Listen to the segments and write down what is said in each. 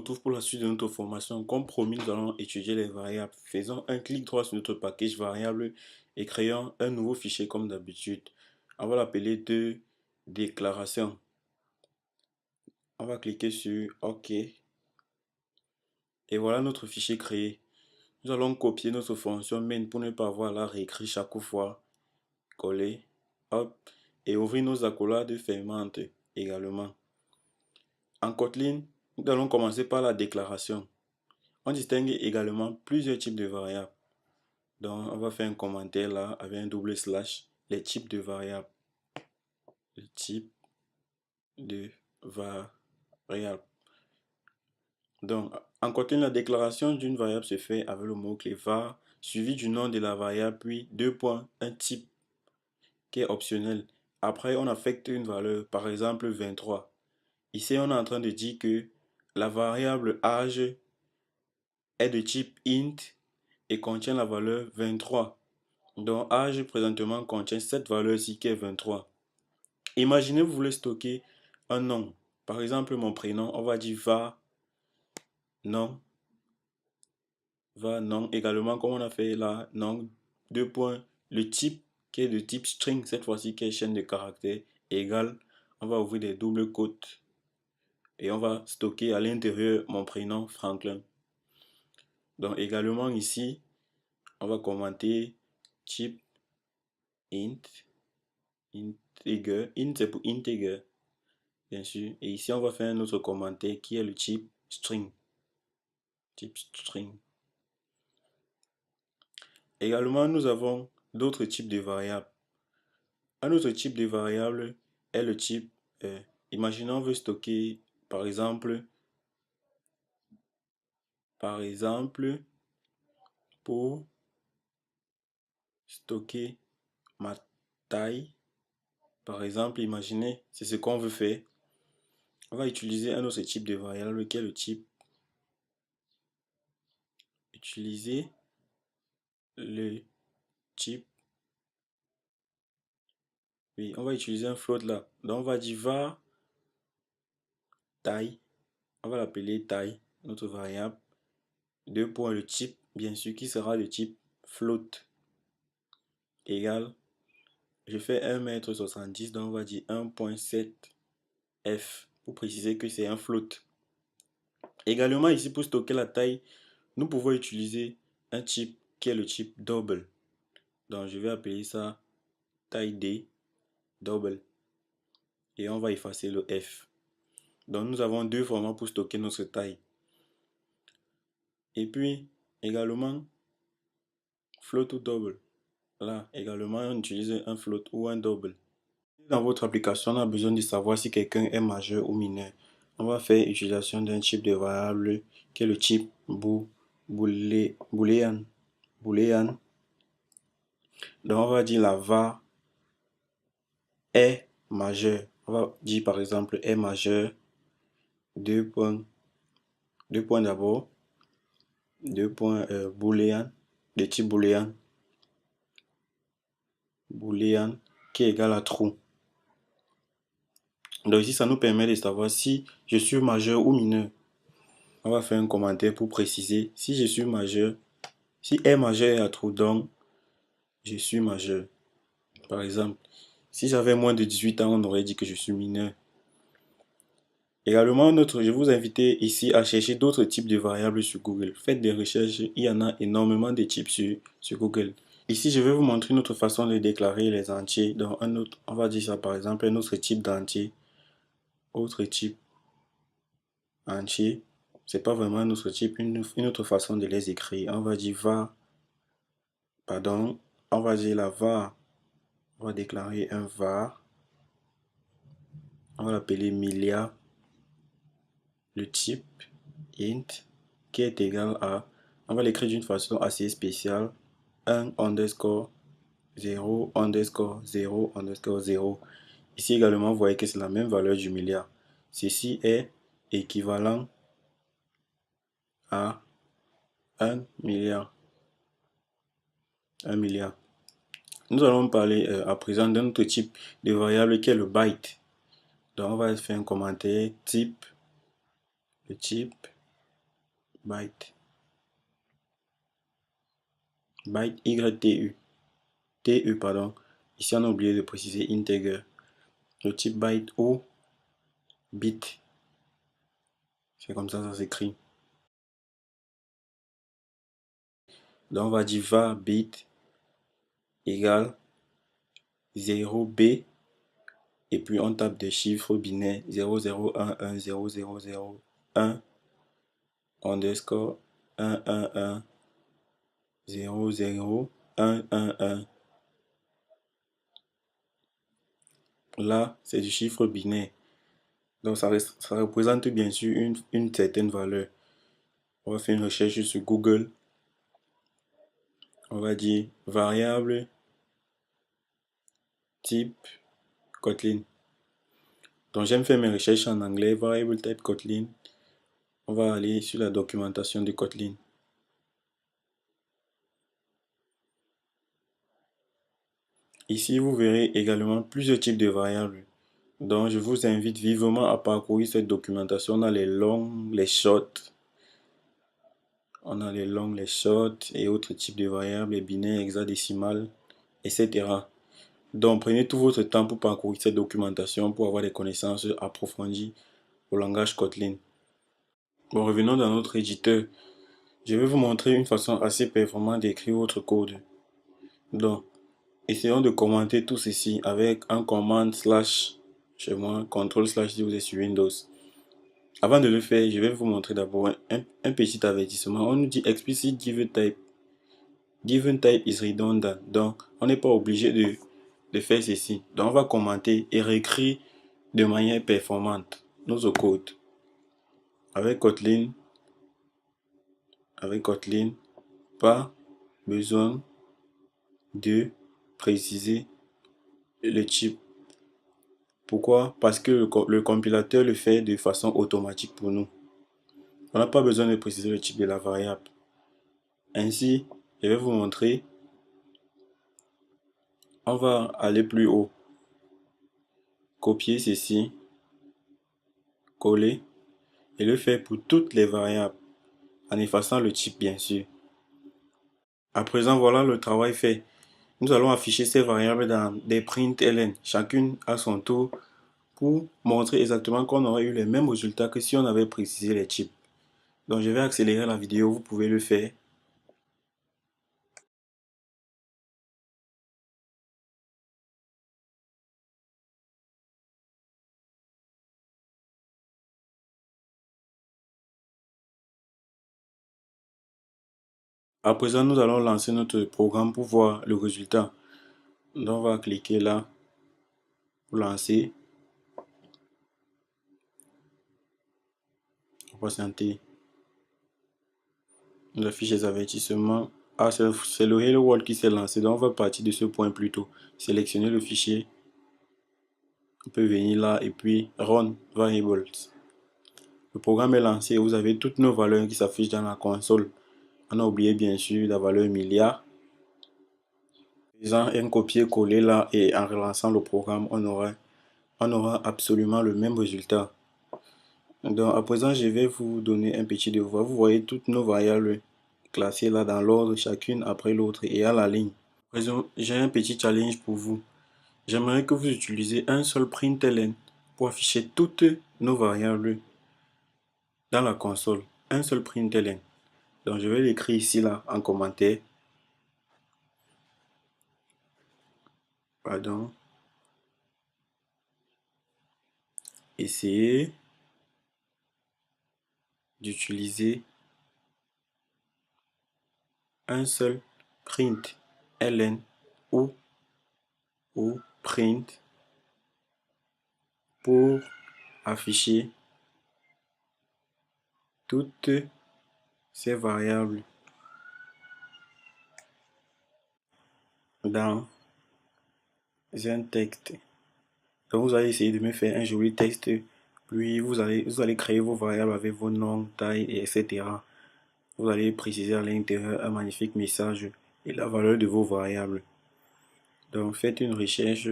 retrouve pour la suite de notre formation. Comme promis, nous allons étudier les variables. Faisons un clic droit sur notre package variable et créons un nouveau fichier comme d'habitude. On va l'appeler de déclaration. On va cliquer sur OK. Et voilà notre fichier créé. Nous allons copier notre fonction main pour ne pas avoir à la réécrire chaque fois. Coller. Hop. Et ouvrir nos accolades fermantes également. En Kotlin, nous allons commencer par la déclaration. On distingue également plusieurs types de variables. Donc, on va faire un commentaire là avec un double slash. Les types de variables. Les types de variables. Donc, en Kotlin, la déclaration d'une variable se fait avec le mot-clé var suivi du nom de la variable, puis deux points, un type qui est optionnel. Après, on affecte une valeur, par exemple 23. Ici, on est en train de dire que la variable âge est de type int et contient la valeur 23. Donc, âge présentement contient cette valeur-ci qui est 23. Imaginez, vous voulez stocker un nom. Par exemple, mon prénom, on va dire va nom. Va nom. Également, comme on a fait là, nom, deux points. Le type qui est de type string, cette fois-ci qui est chaîne de caractères, égale. On va ouvrir des doubles quotes. Et on va stocker à l'intérieur mon prénom Franklin. Donc, également ici, on va commenter type int. Integer. Int c'est pour integer, bien sûr. Et ici, on va faire un autre commentaire qui est le type string. Type string. Également, nous avons d'autres types de variables. Un autre type de variable est le type, imaginons on veut stocker, par exemple, pour stocker ma taille. Par exemple, imaginez, c'est ce qu'on veut faire. On va utiliser un autre type de variable qui est le type utiliser le type. Oui, on va utiliser un float là. Donc on va dire var taille. On va l'appeler taille, notre variable. Deux points le type, bien sûr, qui sera le type float. Égal. Je fais 1,70 m, donc on va dire 1.7 f pour préciser que c'est un float. Également ici pour stocker la taille, nous pouvons utiliser un type qui est le type double. Donc je vais appeler ça taille D double. Et on va effacer le F. Donc nous avons deux formats pour stocker notre taille. Et puis également float ou double. Là également on utilise un float ou un double. Dans votre application, on a besoin de savoir si quelqu'un est majeur ou mineur. On va faire utilisation d'un type de variable qui est le type boolean. Donc on va dire la var est majeur. On va dire par exemple est majeur. Deux points d'abord. Deux points boolean de type boolean qui est égal à true. Donc ici ça nous permet de savoir si je suis majeur ou mineur. On va faire un commentaire pour préciser si je suis majeur. Si est majeur est à true, donc je suis majeur. Par exemple, si j'avais moins de 18 ans, on aurait dit que je suis mineur. Également, je vous invite ici à chercher d'autres types de variables sur Google. Faites des recherches, il y en a énormément de types sur Google. Ici, je vais vous montrer une autre façon de déclarer les entiers. Dans un autre, on va dire ça par exemple, un autre type d'entier. Autre type entier. C'est pas vraiment un autre type, une autre façon de les écrire. On va dire var, pardon, on va dire la var. On va déclarer un var. On va l'appeler milliard. Le type int qui est égal à, on va l'écrire d'une façon assez spéciale, 1 underscore 0 underscore 0 underscore 0. Ici également, vous voyez que c'est la même valeur du milliard. Ceci est équivalent à 1 milliard. 1 milliard. Nous allons parler à présent d'un autre type de variable qui est le byte. Donc on va faire un commentaire type, le type byte, byte, YTU, TU, pardon. Ici, on a oublié de préciser integer. Le type byte ou bit. C'est comme ça s'écrit. Donc, on va dire var bit égale 0b. Et puis, on tape des chiffres binaires 0011 0001 underscore 111 00111. Là, c'est du chiffre binaire. Donc, ça représente bien sûr une certaine valeur. On va faire une recherche sur Google. On va dire variable type Kotlin. Donc, j'aime faire mes recherches en anglais. Variable type Kotlin. On va aller sur la documentation de Kotlin. Ici, vous verrez également plusieurs types de variables. Donc, je vous invite vivement à parcourir cette documentation. On a les longs, les shorts. On a les longs, les shorts et autres types de variables, les binaires, hexadécimales, etc. Donc, prenez tout votre temps pour parcourir cette documentation pour avoir des connaissances approfondies au langage Kotlin. Bon, revenons dans notre éditeur. Je vais vous montrer une façon assez performante d'écrire votre code. Donc, essayons de commenter tout ceci avec un command slash chez moi, contrôle slash si vous êtes sur Windows. Avant de le faire, je vais vous montrer d'abord un petit avertissement. On nous dit explicit given type. Given type is redundant. Donc, on n'est pas obligé de faire ceci. Donc, on va commenter et réécrire de manière performante notre code. Avec Kotlin, pas besoin de préciser le type. Pourquoi? Parce que le compilateur le fait de façon automatique pour nous. On n'a pas besoin de préciser le type de la variable. Ainsi, je vais vous montrer. On va aller plus haut. Copier ceci, coller et le faire pour toutes les variables en effaçant le type bien sûr. À présent, voilà le travail fait. Nous allons afficher ces variables dans des println, chacune à son tour, pour montrer exactement qu'on aurait eu les mêmes résultats que si on avait précisé les types. Donc je vais accélérer la vidéo, vous pouvez le faire. À présent, nous allons lancer notre programme pour voir le résultat. Donc on va cliquer là pour lancer. On va patienter. On affiche les avertissements. Ah, c'est le Hello World qui s'est lancé. Donc on va partir de ce point plutôt. Sélectionner le fichier. On peut venir là et puis Run Variables. Le programme est lancé. Vous avez toutes nos valeurs qui s'affichent dans la console. On a oublié bien sûr la valeur milliard. En faisant un copier-coller là et en relançant le programme, on aura absolument le même résultat. Donc à présent, je vais vous donner un petit devoir. Vous voyez toutes nos variables classées là dans l'ordre, chacune après l'autre et à la ligne. À présent, j'ai un petit challenge pour vous. J'aimerais que vous utilisez un seul println pour afficher toutes nos variables dans la console. Un seul println. Donc je vais l'écrire ici là en commentaire. Pardon. Essayez d'utiliser un seul println ou print pour afficher toutes ces variables dans un texte. Donc vous allez essayer de me faire un joli texte, puis vous allez créer vos variables avec vos noms, taille, etc. Vous allez préciser à l'intérieur un magnifique message et la valeur de vos variables. Donc faites une recherche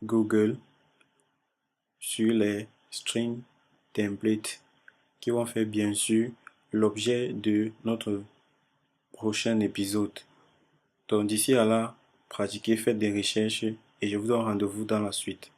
Google sur les string templates qui vont faire bien sûr l'objet de notre prochain épisode. Donc d'ici à là, pratiquez, faites des recherches et je vous donne rendez-vous dans la suite.